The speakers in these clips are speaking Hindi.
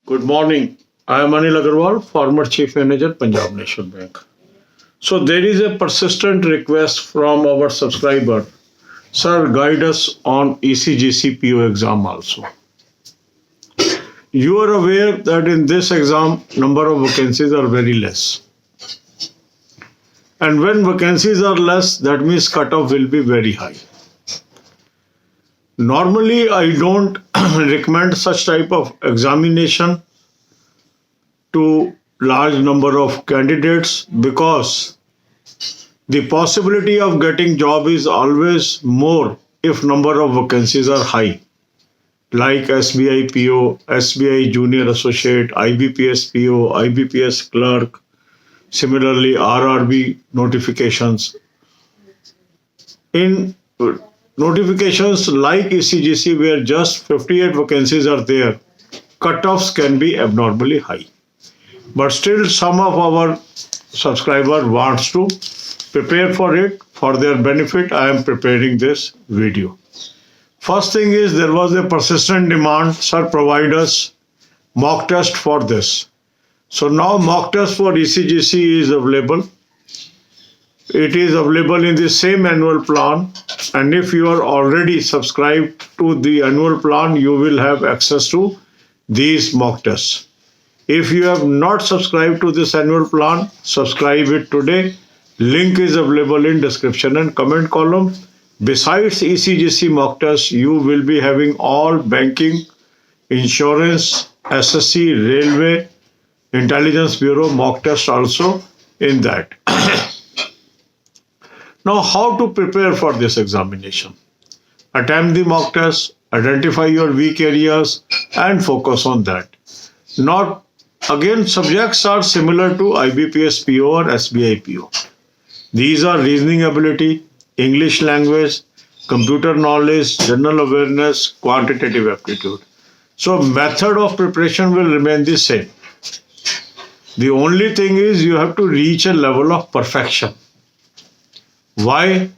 Good morning. I am Anil Agarwal, former Chief Manager, Punjab National Bank. So there is a persistent request from our subscriber. Sir, guide us on ECGC PO exam also. You are aware that in this exam, number of vacancies are very less. And when vacancies are less, that means cutoff will be very high. Normally, I don't recommend such type of examination to large number of candidates because the possibility of getting job is always more if number of vacancies are high, like SBI PO, SBI Junior Associate, IBPS PO, IBPS Clerk, similarly RRB notifications. In notifications like ECGC where just 58 vacancies are there, cutoffs can be abnormally high. But still some of our subscriber wants to prepare for it. For their benefit, I am preparing this video. First thing is there was a persistent demand, sir, provide us mock test for this. So now mock test for ECGC is available. It is available in the same annual plan, and if you are already subscribed to the annual plan, you will have access to these mock tests. If you have not subscribed to this annual plan, subscribe it today. Link is available in description and comment column. Besides ECGC mock test, you will be having all banking, insurance, SSC, railway, intelligence bureau mock test also in that. Now, how to prepare for this examination? Attempt the mock test, identify your weak areas and focus on that. Not again, subjects are similar to IBPS PO or SBI PO. These are reasoning ability, English language, computer knowledge, general awareness, quantitative aptitude. So method of preparation will remain the same. The only thing is you have to reach a level of perfection. Why?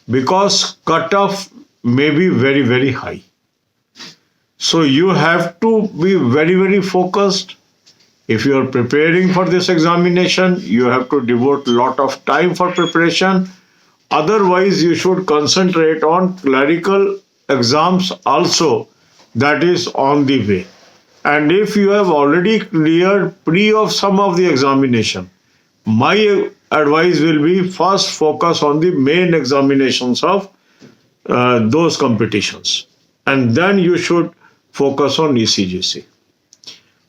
Because cutoff may be very, very high. So you have to be very, very focused. If you are preparing for this examination, you have to devote a lot of time for preparation. Otherwise, you should concentrate on clerical exams also, that is on the way. And if you have already cleared pre of some of the examination, my advice will be first focus on the main examinations of those competitions. And then you should focus on ECGC.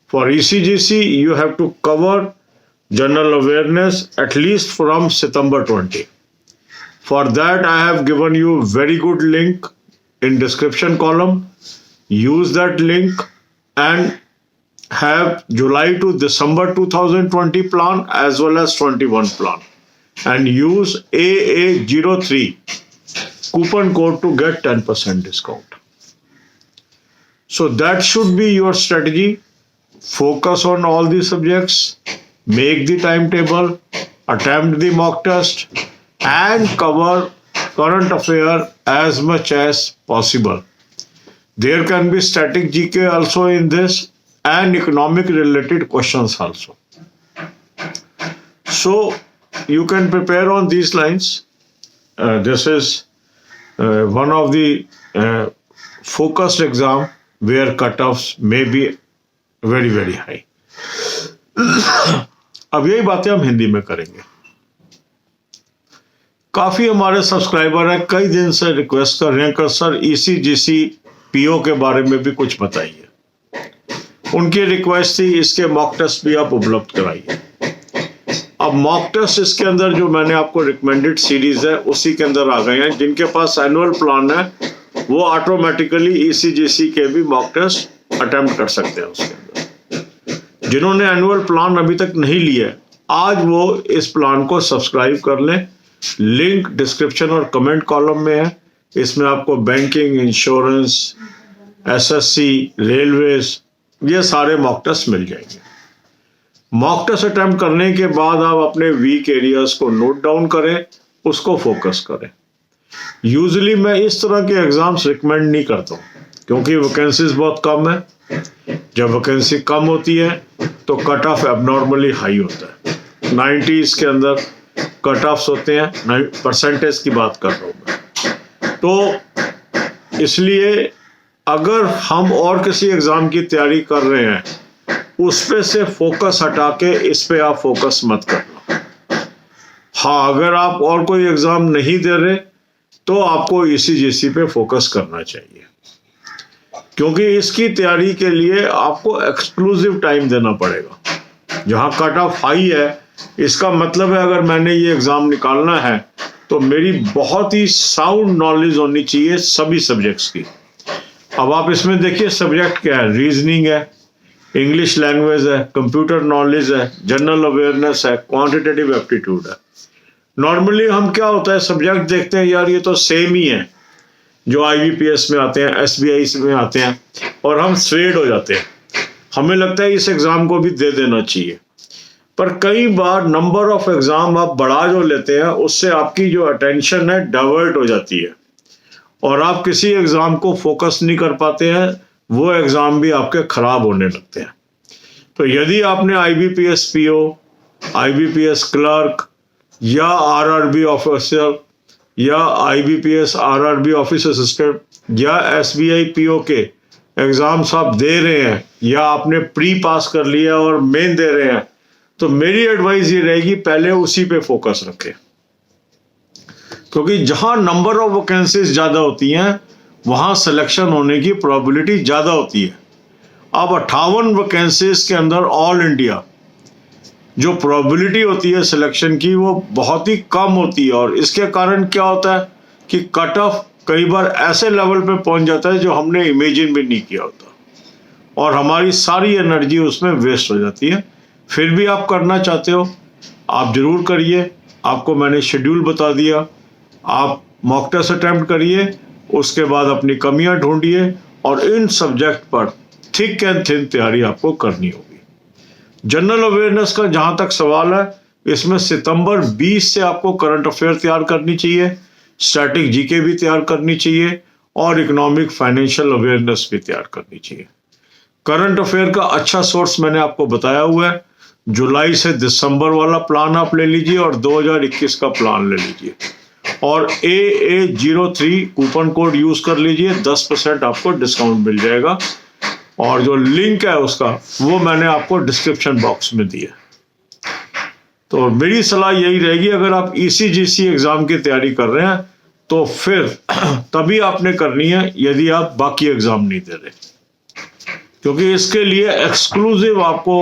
For ECGC, you have to cover general awareness at least from September 20. For that, I have given you very good link in description column. Use that link and have July to December 2020 plan as well as 21 plan. And use AA03 coupon code to get 10% discount. So that should be your strategy. Focus on all the subjects, make the timetable, attempt the mock test, and cover current affair as much as possible. There can be static GK also in this and economic related questions also. So you can prepare on these lines. This is one of the focused exam where cutoffs may be very very high. अब यही बातें हम हिंदी में करेंगे. काफी हमारे सब्सक्राइबर हैं, कई दिन से रिक्वेस्ट कर रहे हैं कि सर ECGC PO के बारे में भी कुछ बताइए. उनकी रिक्वेस्ट थी इसके मॉक टेस्ट भी आप उपलब्ध कराइए. अब मॉक टेस्ट इसके अंदर जो मैंने आपको रिकमेंडेड सीरीज है उसी के अंदर आ गए हैं. जिनके पास एनुअल प्लान है वो ऑटोमेटिकली ECGC के भी मॉक टेस्ट अटेम्प्ट कर सकते हैं उसके अंदर. जिन्होंने एनुअल प्लान अभी तक नहीं लिया है, आज वो इस प्लान को सब्सक्राइब कर लें. लिंक डिस्क्रिप्शन और कमेंट कॉलम में है. इसमें आपको बैंकिंग, इंश्योरेंस, SSC, रेलवेज, ये सारे मॉक टेस्ट मिल जाएंगे. मॉक टेस्ट अटेम्प्ट करने के बाद आप अपने वीक एरियाज को नोट डाउन करें, उसको फोकस करें. यूजुअली मैं इस तरह के एग्जाम्स रिकमेंड नहीं करता हूँ. क्योंकि वैकेंसीज बहुत कम है। जब वैकेंसी कम होती है तो कट ऑफ एबनॉर्मली हाई होता है। 90s के अंदर कट ऑफ्स होते हैं, परसेंटेज की बात कर रहा हूँ मैं। तो इसलिए अगर हम और किसी एग्ज़ाम की तैयारी कर रहे हैं, उस पे से फोकस हटा के इस पे आप फोकस मत करना। हाँ, अगर आप और कोई एग्ज़ाम नहीं दे रहे तो आपको ECGC पे फोकस करना चाहिए, क्योंकि इसकी तैयारी के लिए आपको एक्सक्लूसिव टाइम देना पड़ेगा। जहाँ कट ऑफ हाई है, इसका मतलब है अगर मैंने ये एग्ज़ाम निकालना है तो मेरी बहुत ही साउंड नॉलेज होनी चाहिए सभी सब्जेक्ट्स की। अब आप इसमें देखिए सब्जेक्ट क्या है, रीजनिंग है, इंग्लिश लैंग्वेज है, कंप्यूटर नॉलेज है, जनरल अवेयरनेस है, क्वांटिटेटिव एप्टीट्यूड है। नॉर्मली हम क्या होता है सब्जेक्ट देखते हैं, यार ये तो सेम ही है जो IBPS में आते हैं, SBI में आते हैं, और हम स्वेड हो जाते हैं। हमें लगता है इस एग्ज़ाम को भी दे देना चाहिए। पर कई बार नंबर ऑफ एग्ज़ाम आप बढ़ा जो लेते हैं, उससे आपकी जो अटेंशन है डाइवर्ट हो जाती है और आप किसी एग्ज़ाम को फोकस नहीं कर पाते हैं, वो एग्ज़ाम भी आपके ख़राब होने लगते हैं। तो यदि आपने IBPS PO, IBPS क्लर्क या RRB ऑफिसर या IBPS RRB ऑफिस असिस्टेंट या SBI PO के एग्ज़ाम्स आप दे रहे हैं या आपने प्री पास कर लिया और मेन दे रहे हैं, तो मेरी एडवाइस ये रहेगी पहले उसी पे फोकस रखें, क्योंकि जहां नंबर ऑफ वैकेंसीज ज़्यादा होती हैं वहां सिलेक्शन होने की प्रोबेबिलिटी ज़्यादा होती है। अब 58 वैकेंसीज के अंदर ऑल इंडिया जो प्रोबेबिलिटी होती है सिलेक्शन की वो बहुत ही कम होती है, और इसके कारण क्या होता है कि कट ऑफ कई बार ऐसे लेवल पे पहुंच जाता है जो हमने इमेजिन भी नहीं किया होता, और हमारी सारी एनर्जी उसमें वेस्ट हो जाती है। फिर भी आप करना चाहते हो, आप ज़रूर करिए। आपको मैंने शेड्यूल बता दिया, आप मॉक टेस्ट अटेम्प्ट करिए, उसके बाद अपनी कमियां ढूंढिए और इन सब्जेक्ट पर थिक एंड थिन तैयारी आपको करनी होगी। जनरल अवेयरनेस का जहां तक सवाल है, इसमें सितंबर 20 से आपको करंट अफेयर तैयार करनी चाहिए, स्टैटिक GK भी तैयार करनी चाहिए और इकोनॉमिक फाइनेंशियल अवेयरनेस भी तैयार करनी चाहिए। करंट अफेयर का अच्छा सोर्स मैंने आपको बताया हुआ है। जुलाई से दिसंबर वाला प्लान आप ले लीजिए और 2021 का प्लान ले लीजिए, और AA03 कूपन कोड यूज कर लीजिए, 10% आपको डिस्काउंट मिल जाएगा, और जो लिंक है उसका वो मैंने आपको डिस्क्रिप्शन बॉक्स में दिया। तो मेरी सलाह यही रहेगी, अगर आप ECGC एग्जाम की तैयारी कर रहे हैं तो फिर तभी आपने करनी है यदि आप बाकी एग्जाम नहीं दे रहे, क्योंकि इसके लिए एक्सक्लूसिव आपको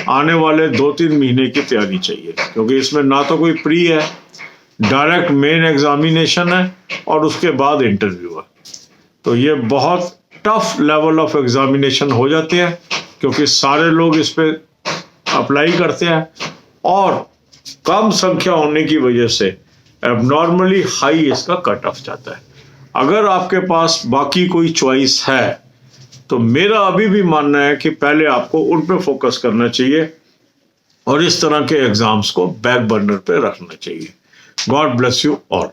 आने वाले 2-3 महीने की तैयारी चाहिए, क्योंकि इसमें ना तो कोई प्री है, डायरेक्ट मेन एग्जामिनेशन है और उसके बाद इंटरव्यू है। तो ये बहुत टफ लेवल ऑफ एग्जामिनेशन हो जाते हैं, क्योंकि सारे लोग इस पे अप्लाई करते हैं और कम संख्या होने की वजह से एबनॉर्मली हाई इसका कट ऑफ जाता है। अगर आपके पास बाकी कोई चॉइस है तो मेरा अभी भी मानना है कि पहले आपको उन पे फोकस करना चाहिए और इस तरह के एग्जाम्स को बैक बर्नर पे रखना चाहिए। God bless you all.